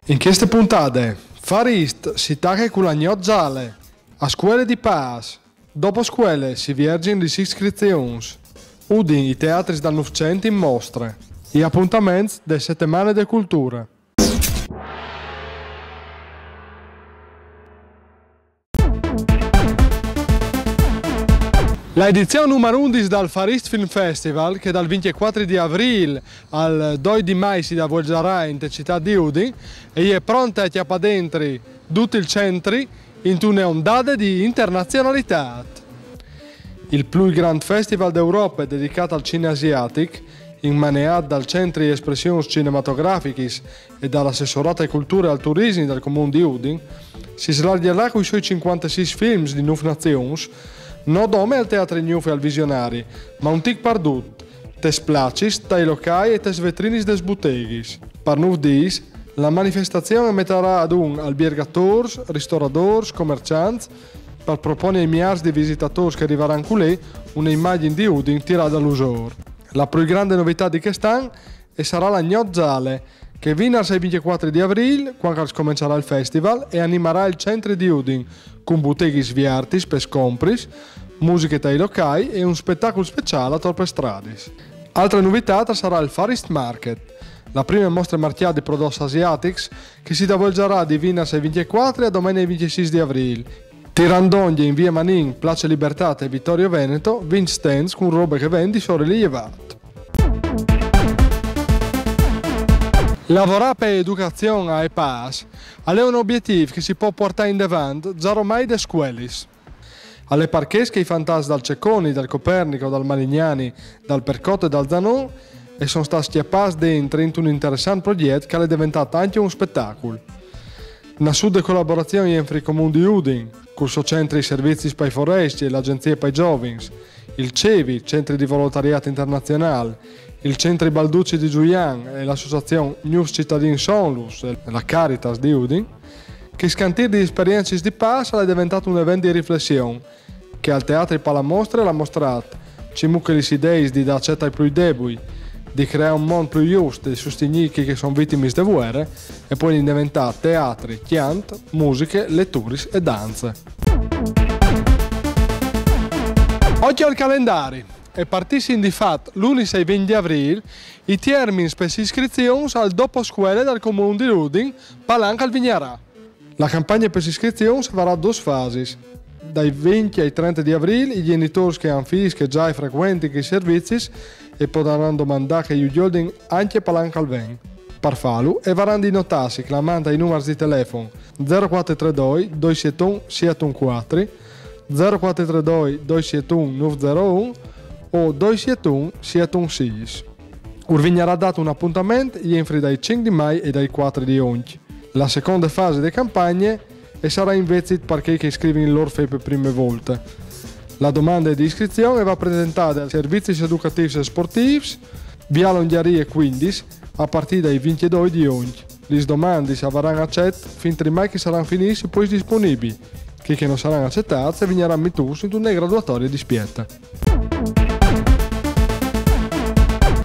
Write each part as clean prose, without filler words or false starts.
In queste puntate, Farist si taglia con la gnocciale, a scuole di Pas, dopo scuole si viergin le iscrizioni, udin i teatri dal Novecento in mostre, e appuntamenti delle settimane di cultura. L'edizione numero 11 del Farist Film Festival, che dal 24 di aprile al 2 di maggio si svolgerà in città di Udine, e è pronta a chiappare dentro tutto il centro in un'ondata di internazionalità. Il più grande festival d'Europa dedicato al cinema asiatico, immaneato dal Centro di Espressioni Cinematografiche e dall'Assessorato alle Culture e al Turismo del Comune di Udine, si slargherà con i suoi 56 film di 9 nazioni, non come al teatro Gnuf e al Visionari, ma un tic pardut, tes placis, tai locai e tes vetrinis des buteghis. Per 9 dis, la manifestazione metterà ad un albergatori, ristoratori, commercianti, per proporre ai miliardi di visitatori che arriveranno con lei un'immagine di Udine tirata dall'usor. La più grande novità di quest'anno sarà la gnocciale, che viene il 24 di aprile, quando comincerà il festival, e animerà il centro di Udine, con botteghi sviartis per scompris, musiche dai locali e un spettacolo speciale a torpe stradis. Altra novità sarà il Farist Market, la prima mostra marchiata di prodotti asiatici che si svolgerà di venerdì 24 a domenica 26 di aprile. Tirandoglie in via Manin, Place Libertà e Vittorio Veneto, 20 stands con robe che vendi sono rilevate. Lavorare per l'educazione a Pas è un obiettivo che si può portare in avanti già ormai da scuole. Alle parchesche i fantasmi dal Cecconi, dal Copernico, dal Marignani, dal Percotto e dal Zanon e sono stati schiappati dentro in un interessante progetto che è diventato anche un spettacolo. Una sud collaborazione entre i comuni di Udine, con il centro di servizi per i foresti e l'agenzia per i giovani, il CEVI, Centri di Volontariato Internazionale, il Centro Balducci di Giulian e l'associazione News Cittadini Sonlus e la Caritas di Udine, che scantire di esperienze di Pas è diventato un evento di riflessione che al Teatro Palamostre l'ha mostrato cimucche le idee di dare accetta ai più deboli, di creare un mondo più giusto e sostenere chi che sono vittime di guerre e poi diventare teatri, chiant, musiche, letture e danze. Oggi ho il calendario. E partissin di fatto l'11 e 20 di aprile i termini per iscrizioni al dopo scuole del comune di Udine, Palanca al Vignarà. La campagna per iscrizioni sarà a due fasi. Dai 20 ai 30 di aprile i genitori che hanno figli che già frequentano i servizi e potranno domandare che gli Udine anche Palanca al Ven. Per farlo e varranno di notarsi chiamando ai numeri di telefono 0432 271 714, 0432 271 901 o 271 716. Urvignerà dato un appuntamento entro dai 5 di maggio e dai 4 di oggi. La seconda fase delle campagne sarà invece per chi che iscrive in loro per prime volte. La domanda di iscrizione va presentata ai servizi educativi e sportivi via Longhiarie 15 a partire dai 22 di oggi. Le domande saranno accette fin a mai che saranno finite poi disponibili. Chi che non saranno accettate vigneranno mettute in una graduatoria di spietta.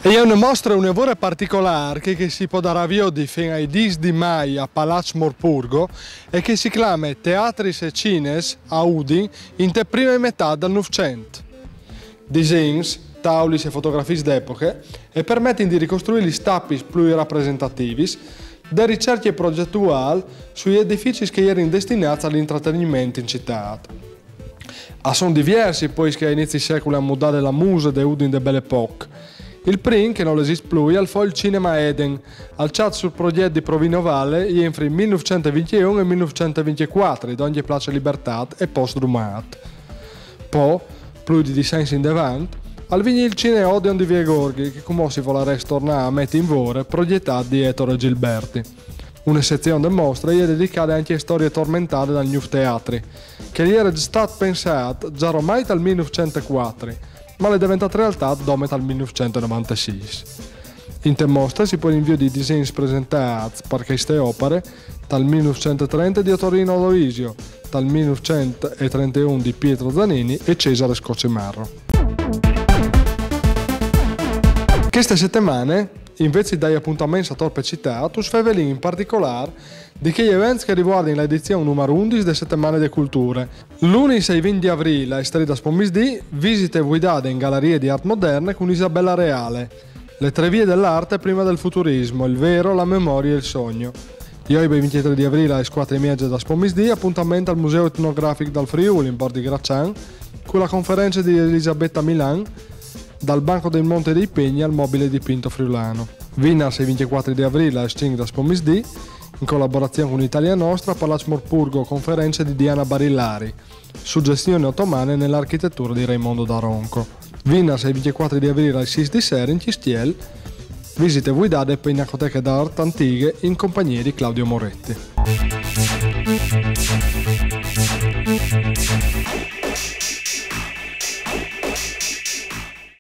E è una mostra un'evore particolare che si può dare avvio fino ai 10 di maggio a Palazzo Morpurgo e che si chiama Teatris e Cines a Udine in te prima metà del Novecento. Disegni, tavoli e fotografie d'epoche e permettono di ricostruire gli stappi più rappresentativi da ricerche progettuali sugli edifici che erano destinati all'intrattenimento in città. Sono diversi poi che a inizi secoli hanno modato la musa di Udine de Belle Époque. Il primo, che non esiste più, è il Cinema Eden, alzato sul progetto di Provino Valle entro il 1921 e 1924, da ogni Place Libertà e post-Drumat. Poi, più di dissensi in davanti, al vigno il Cinema Odeon di Via Gorghi, che come si vuole tornare a mettere in vore, progettato di Ettore Gilberti. Una sezione della mostra è dedicata anche a storie tormentate dal New Teatri, che era stato pensato già ormai dal 1904, ma è diventata realtà dopo dal 1996. In te mostra si può invio di disegni presentati per queste opere dal 1930 di Torino Aloisio, dal 1931 di Pietro Zanini e Cesare Scocimarro. Queste settimane invece dagli appuntamenti a torpe citato, svevelin in particolare di che gli eventi che riguardano l'edizione numero 11 delle settimane delle culture. Lunedì 6 20 di aprile, a Strida Spomisdì, visite guidate in gallerie di arte moderne con Isabella Reale. Le tre vie dell'arte prima del futurismo, il vero, la memoria e il sogno. Io il 23 di aprile alle 4:30 da Spomisdì, appuntamento al Museo Etnografico del Friuli in Bordi Graccian, con la conferenza di Elisabetta Milan, dal Banco del Monte dei Pegni al mobile dipinto friulano. Vinas il 24 di aprile a Sting da Spomisdì, in collaborazione con Italia Nostra, Palazzo Morpurgo, conferenza di Diana Barillari, suggestioni ottomane nell'architettura di Raimondo da Ronco. Vinas il 24 di aprile al 6 di sera in Cistiel, visite guidate per Pinacoteche d'arte antiche in compagnia di Claudio Moretti.